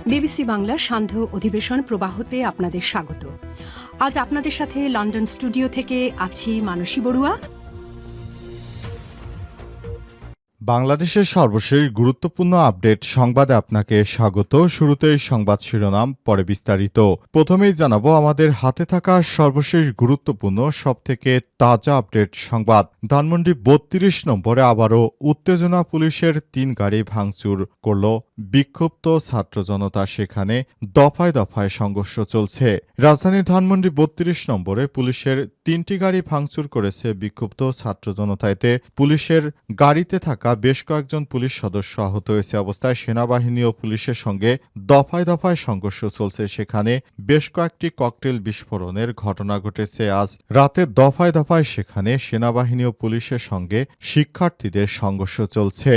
BBC বাংলার সান্ধ্য অধিবেশন প্রবাহতে আপনাদের স্বাগত। আজ আপনাদের সাথে লন্ডন স্টুডিও থেকে আছি মানসী বড়ুয়া। বাংলাদেশের সর্বশেষ গুরুত্বপূর্ণ আপডেট সংবাদে আপনাকে স্বাগত। শুরুতেই সংবাদ শিরোনাম, পরে বিস্তারিত। প্রথমেই জানাবো আমাদের হাতে থাকা সর্বশেষ গুরুত্বপূর্ণ সবথেকে তাজা আপডেট সংবাদ। ধানমন্ডি ৩২ নম্বরে আবারও উত্তেজনা, পুলিশের ৩ গাড়ি ভাঙচুর করল বিক্ষুব্ধ ছাত্র জনতা। সেখানে দফায় দফায় সংঘর্ষ চলছে। রাজধানীর ধানমন্ডি ৩২ নম্বরে পুলিশের ৩টি গাড়ি ভাঙচুর করেছে বিক্ষুব্ধ ছাত্র জনতা। এতে পুলিশের গাড়িতে থাকা বেশ কয়েকজন পুলিশ সদস্য আহত হয়েছে। অবস্থায় সেনাবাহিনী ও পুলিশের সঙ্গে দফায় দফায় সংঘর্ষ চলছে। সেখানে বেশ কয়েকটি ককটেল বিস্ফোরণের ঘটনা ঘটেছে। আজ রাতে দফায় দফায় সেখানে সেনাবাহিনী ও পুলিশের সঙ্গে শিক্ষার্থীদের সংঘর্ষ চলছে।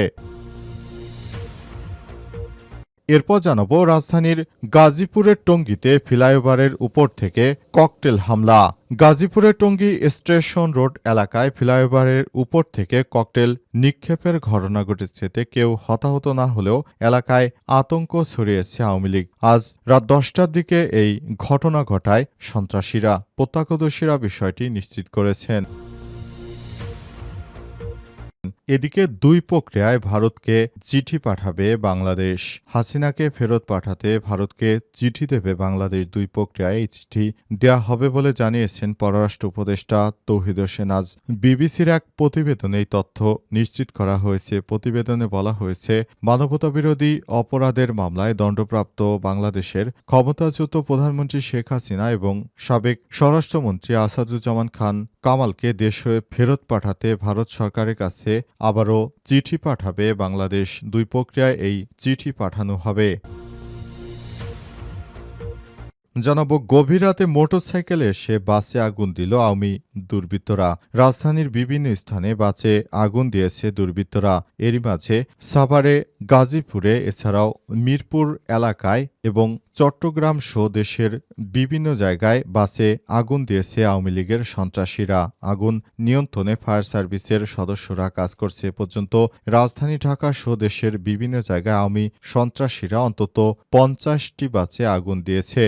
এরপর জানাবো রাজধানীর গাজীপুরের টঙ্গীতে ফ্লাইওভারের উপর থেকে ককটেল হামলা। গাজীপুরের টঙ্গী স্টেশন রোড এলাকায় ফ্লাইওভারের উপর থেকে ককটেল নিক্ষেপের ঘটনা ঘটেছে। এতে কেউ হতাহত না হলেও এলাকায় আতঙ্ক ছড়িয়েছে আওয়ামী লীগ। আজ রাত 10টার দিকে এই ঘটনা ঘটায় সন্ত্রাসীরা। প্রত্যক্ষদর্শীরা বিষয়টি নিশ্চিত করেছেন। এদিকে দুই প্রক্রিয়ায় ভারতকে চিঠি পাঠাবে বাংলাদেশ। হাসিনাকে ফেরত পাঠাতে ভারতকে চিঠি দেবে বাংলাদেশ। দুই প্রক্রিয়ায় এই চিঠি দেয়া হবে বলে জানিয়েছেন পররাষ্ট্র উপদেষ্টা তৌহিদ হোসেন। আজ বিবিসির এক প্রতিবেদনে এই তথ্য নিশ্চিত করা হয়েছে। প্রতিবেদনে বলা হয়েছে, মানবতাবিরোধী অপরাধের মামলায় দণ্ডপ্রাপ্ত বাংলাদেশের ক্ষমতাচ্যুত প্রধানমন্ত্রী শেখ হাসিনা এবং সাবেক স্বরাষ্ট্রমন্ত্রী আসাদুজ্জামান খান কামালকে দেশে ফেরত পাঠাতে ভারত সরকারের কাছে আবারও চিঠি পাঠাবে বাংলাদেশ। দুই প্রক্রিয়ায় এই চিঠি পাঠানো হবে। জানাবো গভীর রাতে মোটরসাইকেলে এসে বাসে আগুন দিল আওয়ামী দুর্বৃত্তরা। রাজধানীর বিভিন্ন স্থানে বাসে আগুন দিয়েছে দুর্বৃত্তরা। এরই মাঝে সাভারে, গাজীপুরে, এছাড়াও মিরপুর এলাকায় এবং চট্টগ্রাম সহ দেশের বিভিন্ন জায়গায় বাসে আগুন দিয়েছে আওয়ামী লীগের সন্ত্রাসীরা। আগুন নিয়ন্ত্রণে ফায়ার সার্ভিসের সদস্যরা কাজ করছে। এ পর্যন্ত রাজধানী ঢাকা সহ দেশের বিভিন্ন জায়গায় আওয়ামী সন্ত্রাসীরা অন্তত ৫০টি বাসে আগুন দিয়েছে।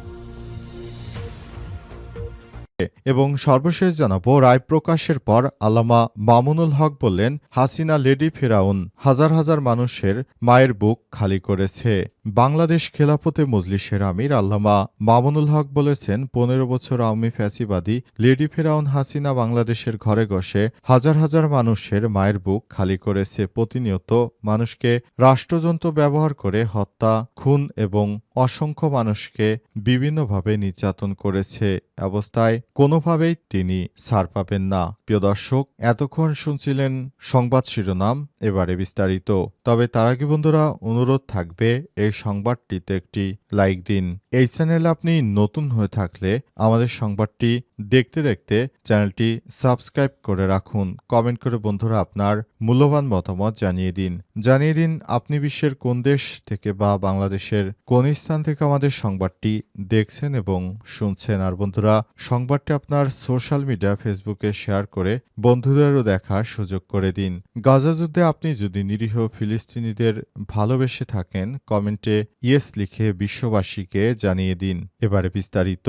এবং সর্বশেষ জানাবো রায় প্রকাশের পর আল্লামা মামুনুল হক বললেন, হাসিনা লেডি ফেরাউন হাজার হাজার মানুষের মায়ের বুক খালি করেছে। বাংলাদেশ খেলাফতে মজলিসের আমির আল্লামা মামুনুল হক বলেছেন, ১৫ বছর আওয়ামী ফ্যাসিবাদী লেডি ফেরাউন হাসিনা বাংলাদেশের ঘরে ঘরে হাজার হাজার মানুষের মায়ের বুক খালি করেছে। প্রতিনিয়ত মানুষকে রাষ্ট্রযন্ত্র ব্যবহার করে হত্যা, খুন এবং অসংখ্য মানুষকে বিভিন্নভাবে নির্যাতন করেছে। অবস্থায় কোনোভাবেই তিনি ছাড় পাবেন না। প্রিয় দর্শক, এতক্ষণ শুনছিলেন সংবাদ শিরোনাম, এবারে বিস্তারিত। তবে তার আগে বন্ধুরা, অনুরোধ থাকবে এই সংবাদটিতে একটি লাইক দিন। এই চ্যানেলে আপনি নতুন হয়ে থাকলে আমাদের সংবাদটি দেখতে দেখতে চ্যানেলটি সাবস্ক্রাইব করে রাখুন। কমেন্ট করে বন্ধুরা আপনার মূল্যবান মতামত জানিয়ে দিন আপনি বিশ্বের কোন দেশ থেকে বা বাংলাদেশের কোন স্থান থেকে আমাদের সংবাদটি দেখছেন এবং শুনছেন। আর বন্ধুরা, সংবাদটি আপনার সোশ্যাল মিডিয়া ফেসবুকে শেয়ার করে বন্ধুদেরও দেখার সুযোগ করে দিন। গাজা যুদ্ধে আপনি যদি নিরীহ ফিলিস্তিনিদের ভালোবেসে থাকেন, কমেন্টে ইয়েস লিখে বিশ্ববাসীকে জানিয়ে দিন। এবারে বিস্তারিত।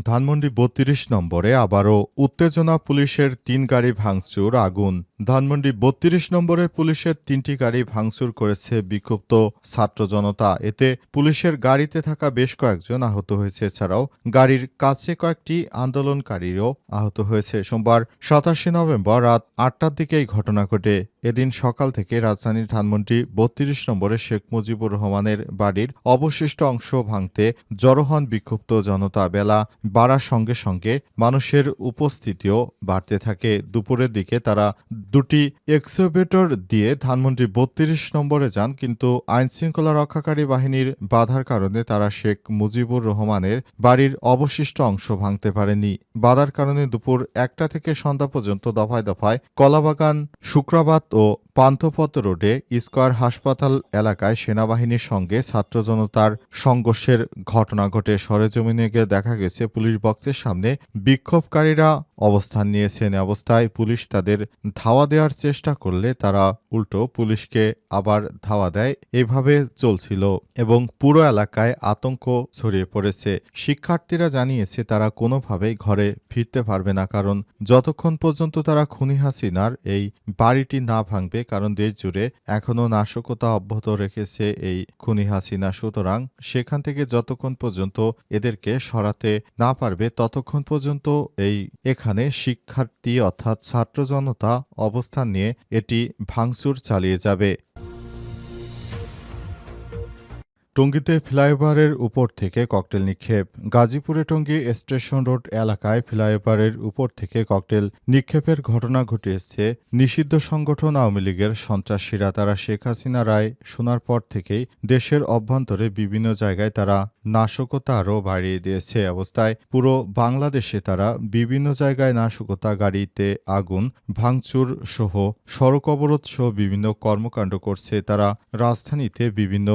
ধানমন্ডি ৩২ নম্বরে আবারও উত্তেজনা, পুলিশের ৩ গাড়ি ভাঙচুর, আগুন। ধানমন্ডি ৩২ নম্বরে পুলিশের ৩টি গাড়ি ভাঙচুর করেছে বিক্ষুব্ধ ছাত্র জনতা। এতে পুলিশের গাড়িতে থাকা বেশ কয়েকজন আহত হয়েছে। এছাড়াও গাড়ির কাছে কয়েকটি আন্দোলনকারীও আহত হয়েছে। সোমবার ২৭ নভেম্বর রাত ৮টার দিকে এই ঘটনা ঘটে। এদিন সকাল থেকে রাজধানীর ধানমন্ডি ৩২ নম্বরে শেখ মুজিবুর রহমানের বাড়ির অবশিষ্ট অংশ ভাঙতে জড়ো হন বিক্ষুব্ধ জনতা। বেলা বাড়ার সঙ্গে সঙ্গে মানুষের উপস্থিতিও বাড়তে থাকে। দুপুরের দিকে তারা দুটি এক্সকাভেটর দিয়ে ধানমন্ডি ৩২ নম্বরে যান, কিন্তু আইনশৃঙ্খলা রক্ষাকারী বাহিনীর বাধার কারণে তারা শেখ মুজিবুর রহমানের বাড়ির অবশিষ্ট অংশ ভাঙতে পারেনি। বাধার কারণে দুপুর ১টা থেকে সন্ধ্যা পর্যন্ত দফায় দফায় কলাবাগান, শুক্রাবাদ ও পান্থপথ রোডে স্কয়ার হাসপাতাল এলাকায় সেনাবাহিনীর সঙ্গে ছাত্র জনতার সংঘর্ষের ঘটনা ঘটে। সরেজমিনে গিয়ে দেখা গেছে পুলিশ বক্সের সামনে বিক্ষোভকারীরা অবস্থান নিয়েছেন। অবস্থায় পুলিশ তাদের ধাওয়া দেওয়ার চেষ্টা করলে তারা উল্টো পুলিশকে আবার ধাওয়া দেয়। এভাবে চলছিল এবং পুরো এলাকায় আতঙ্ক ছড়িয়ে পড়েছে। শিক্ষার্থীরা জানিয়েছে তারা কোনোভাবেই ঘরে ফিরতে পারবে না, কারণ যতক্ষণ পর্যন্ত তারা খুনি হাসিনার এই বাড়িটি না ভাঙবে, কারণ দেশ জুড়ে এখনও নাশকতা অব্যাহত রেখেছে এই খুনি হাসিনা। সুতরাং সেখান থেকে যতক্ষণ পর্যন্ত এদেরকে সরাতে না পারবে ততক্ষণ পর্যন্ত এখানে শিক্ষার্থী অর্থাৎ ছাত্র জনতা অবস্থান নিয়ে এটি ভাঙচুর চালিয়ে যাবে। টঙ্গীতে ফ্লাইওভারের উপর থেকে ককটেল নিক্ষেপ। গাজীপুরে টঙ্গী স্টেশন রোড এলাকায় ফ্লাইওভারের উপর থেকে ককটেল নিক্ষেপের ঘটনা ঘটিয়েছে নিষিদ্ধ সংগঠন আওয়ামী লীগের সন্ত্রাসীরা। তারা শেখ হাসিনা রায় শোনার পর থেকেই দেশের অভ্যন্তরে বিভিন্ন জায়গায় তারা নাশকতা আরও বাড়িয়ে দিয়েছে। অবস্থায় পুরো বাংলাদেশে তারা বিভিন্ন জায়গায় নাশকতা, গাড়িতে আগুন, ভাঙচুর সহ সড়ক অবরোধ সহ বিভিন্ন কর্মকাণ্ড করছে। তারা রাজধানীতে বিভিন্ন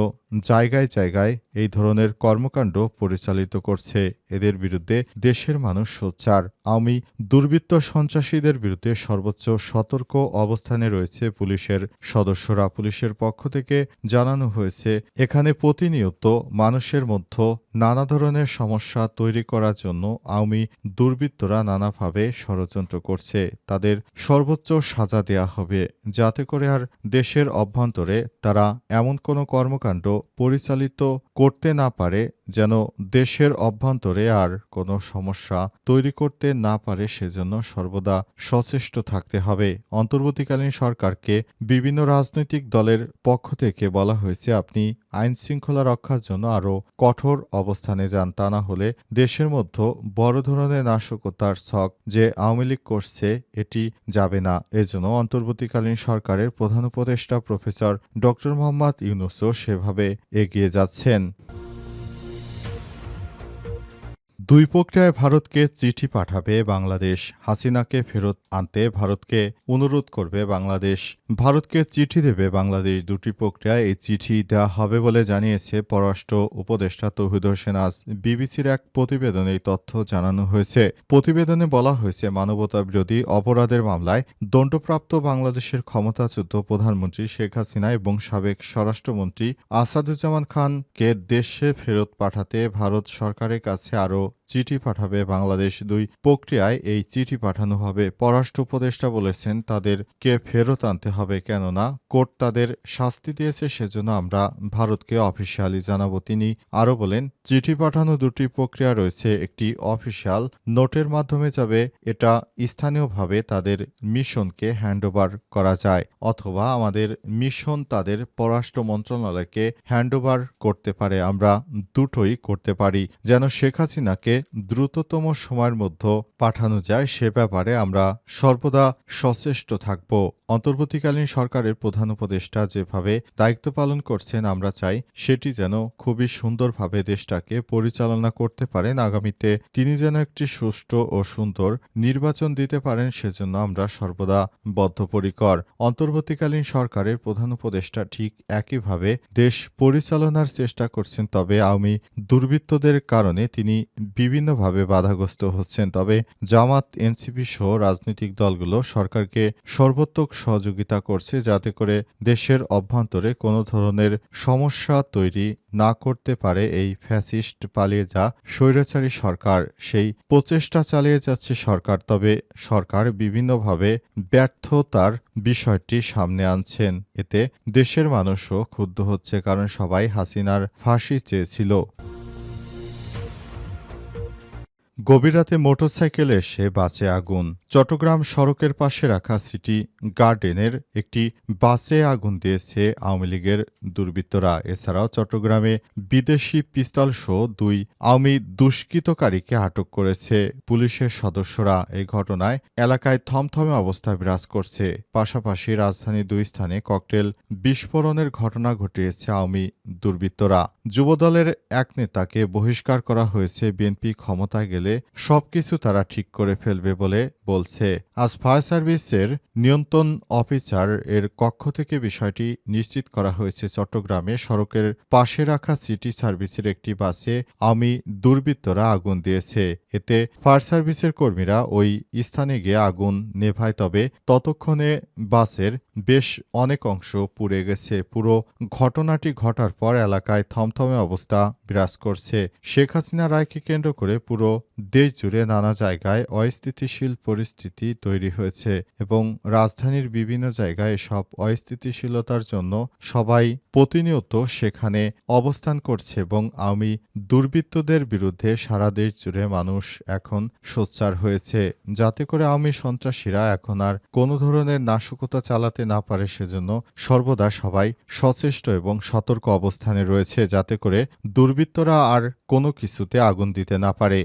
জায়গায় জায়গায় এই ধরনের কর্মকাণ্ড পরিচালিত করছে। এদের বিরুদ্ধে দেশের মানুষ সোচ্চার। আওয়ামী দুর্বৃত্ত সন্ত্রাসীদের বিরুদ্ধে সর্বোচ্চ সতর্ক অবস্থানে রয়েছে পুলিশের সদস্যরা। পুলিশের পক্ষ থেকে জানানো হয়েছে এখানে প্রতিনিয়ত মানুষের মধ্যে নানা ধরনের সমস্যা তৈরি করার জন্য আওয়ামী দুর্বৃত্তরা নানাভাবে ষড়যন্ত্র করছে। তাদের সর্বোচ্চ সাজা দেয়া হবে, যাতে করে আর দেশের অভ্যন্তরে তারা এমন কোনো কর্মকাণ্ড পরিচালিত করতে না পারে যেন দেশের অভ্যন্তরে আর কোনো সমস্যা তৈরি করতে না পারে। সেজন্য সর্বদা সচেষ্ট থাকতে হবে। অন্তর্বর্তীকালীন সরকারকে বিভিন্ন রাজনৈতিক দলের পক্ষ থেকে বলা হয়েছে আপনি আইন শৃঙ্খলা রক্ষার জন্য আরও কঠোর অবস্থানে যান, তা না হলে দেশের মধ্যে বড় ধরনের নাশকতার ছক যে আওয়ামী লীগ করছে এটি যাবে না। এজন্য অন্তর্বর্তীকালীন সরকারের প্রধান উপদেষ্টা প্রফেসর ড. মোহাম্মদ ইউনূসও সেভাবে এগিয়ে যাচ্ছেন। দুই প্রক্রিয়ায় ভারতকে চিঠি পাঠাবে বাংলাদেশ। হাসিনাকে ফেরত আনতে ভারতকে অনুরোধ করবে বাংলাদেশ। ভারতকে চিঠি দেবে বাংলাদেশ। দুটি প্রক্রিয়ায় এই চিঠি দেওয়া হবে বলে জানিয়েছে পররাষ্ট্র উপদেষ্টা তৌহিদ হোসেন। আজ বিবিসির এক প্রতিবেদনে এই তথ্য জানানো হয়েছে। প্রতিবেদনে বলা হয়েছে মানবতাবিরোধী অপরাধের মামলায় দণ্ডপ্রাপ্ত বাংলাদেশের ক্ষমতাচ্যুত প্রধানমন্ত্রী শেখ হাসিনা এবং সাবেক স্বরাষ্ট্রমন্ত্রী আসাদুজ্জামান খানকে দেশে ফেরত পাঠাতে ভারত সরকারের কাছে আরও চিঠি পাঠাবে বাংলাদেশ। দুই প্রক্রিয়ায় এই চিঠি পাঠানো হবে। পররাষ্ট্র উপদেষ্টা বলেছেন তাদেরকে ফেরত আনতে হবে, কেননা কোর্ট তাদের শাস্তি দিয়েছে, সেজন্য আমরা ভারতকে অফিসিয়ালি জানাবো। তিনি আরও বলেন চিঠি পাঠানো দুটি প্রক্রিয়া রয়েছে। একটি অফিসিয়াল নোটের মাধ্যমে যাবে, এটা স্থানীয়ভাবে তাদের মিশনকে হ্যান্ডওভার করা যায়, অথবা আমাদের মিশন তাদের পররাষ্ট্র মন্ত্রণালয়কে হ্যান্ডওভার করতে পারে। আমরা দুটোই করতে পারি। যেন শেখ হাসিনাকে দ্রুততম সময়ের মধ্যে পাঠানো যায় সে ব্যাপারে আমরা সর্বদা সচেষ্ট থাকব। অন্তর্বর্তীকালীন সরকারের প্রধান উপদেষ্টা যেভাবে দায়িত্ব পালন করছেন আমরা চাই সেটি যেন খুবই সুন্দরভাবে দেশটাকে পরিচালনা করতে পারেন। আগামীতে তিনি যেন একটি সুষ্ঠু ও সুন্দর নির্বাচন দিতে পারেন, সেজন্য আমরা সর্বদা বদ্ধপরিকর। অন্তর্বর্তীকালীন সরকারের প্রধান উপদেষ্টা ঠিক একইভাবে দেশ পরিচালনার চেষ্টা করছেন, তবে আওয়ামী দুর্বৃত্তদের কারণে তিনি বিভিন্নভাবে বাধাগ্রস্ত হচ্ছেন। তবে জামাত, এনসিপি সহ রাজনৈতিক দলগুলো সরকারকে সর্বোত্তক সহযোগিতা করছে, যাতে করে দেশের অভ্যন্তরে কোনো ধরনের সমস্যা তৈরি না করতে পারে এই ফ্যাসিস্ট পালিয়ে যা স্বৈরাচারী সরকার। সেই প্রচেষ্টা চালিয়ে যাচ্ছে সরকার, তবে সরকার বিভিন্নভাবে ব্যর্থতার বিষয়টি সামনে আনছেন। এতে দেশের মানুষও ক্ষুব্ধ হচ্ছে, কারণ সবাই হাসিনার ফাঁসি চেয়েছিল। গভীর রাতে মোটরসাইকেলে এসে বাসে আগুন। চট্টগ্রাম সড়কের পাশে রাখা সিটি গার্ডেনের একটি বাসে আগুন দিয়েছে আওয়ামী লীগের দুর্বৃত্তরা। এছাড়াও চট্টগ্রামে বিদেশি পিস্তলসহ দুই আওয়ামী দুষ্কৃতকারীকে আটক করেছে পুলিশের সদস্যরা। এই ঘটনায় এলাকায় থমথমে অবস্থা বিরাজ করছে। পাশাপাশি রাজধানীর দুই স্থানে ককটেল বিস্ফোরণের ঘটনা ঘটিয়েছে আওয়ামী দুর্বৃত্তরা। যুবদলের এক নেতাকে বহিষ্কার করা হয়েছে। বিএনপি ক্ষমতায় গেলে সবকিছু তারা ঠিক করে ফেলবে বলে বলছে। আজ ফায়ার সার্ভিসের নিয়ন্ত্রণ অফিসার এর কক্ষ থেকে বিষয়টি নিশ্চিত করা হয়েছে। চট্টগ্রামে সড়কের পাশে রাখা সিটি সার্ভিসের একটি বাসে দুর্বৃত্তরা আগুন দিয়েছে। এতে ফায়ার সার্ভিসের কর্মীরা ওই স্থানে গিয়ে আগুন নেভায়, তবে ততক্ষণে বাসের বেশ অনেক অংশ পুড়ে গেছে। পুরো ঘটনাটি ঘটার পর এলাকায় থমথমে অবস্থা বিরাজ করছে। শেখ হাসিনা রায়কে কেন্দ্র করে পুরো দেশ জুড়ে নানা জায়গায় অস্থিতিশীল পরিস্থিতি তৈরি হয়েছে এবং রাজধানীর বিভিন্ন জায়গায় এসব অস্থিতিশীলতার জন্য সবাই প্রতিনিয়ত সেখানে অবস্থান করছে এবং দুর্বৃত্তদের বিরুদ্ধে সারা দেশ জুড়ে মানুষ এখন সোচ্চার হয়েছে, যাতে করে সন্ত্রাসীরা এখন আর কোনো ধরনের নাশকতা চালাতে না পারে। সেজন্য সর্বদা সবাই সচেষ্ট এবং সতর্ক অবস্থানে রয়েছে, যাতে করে দুর্বৃত্তরা আর কোনো কিছুতে আগুন দিতে না পারে।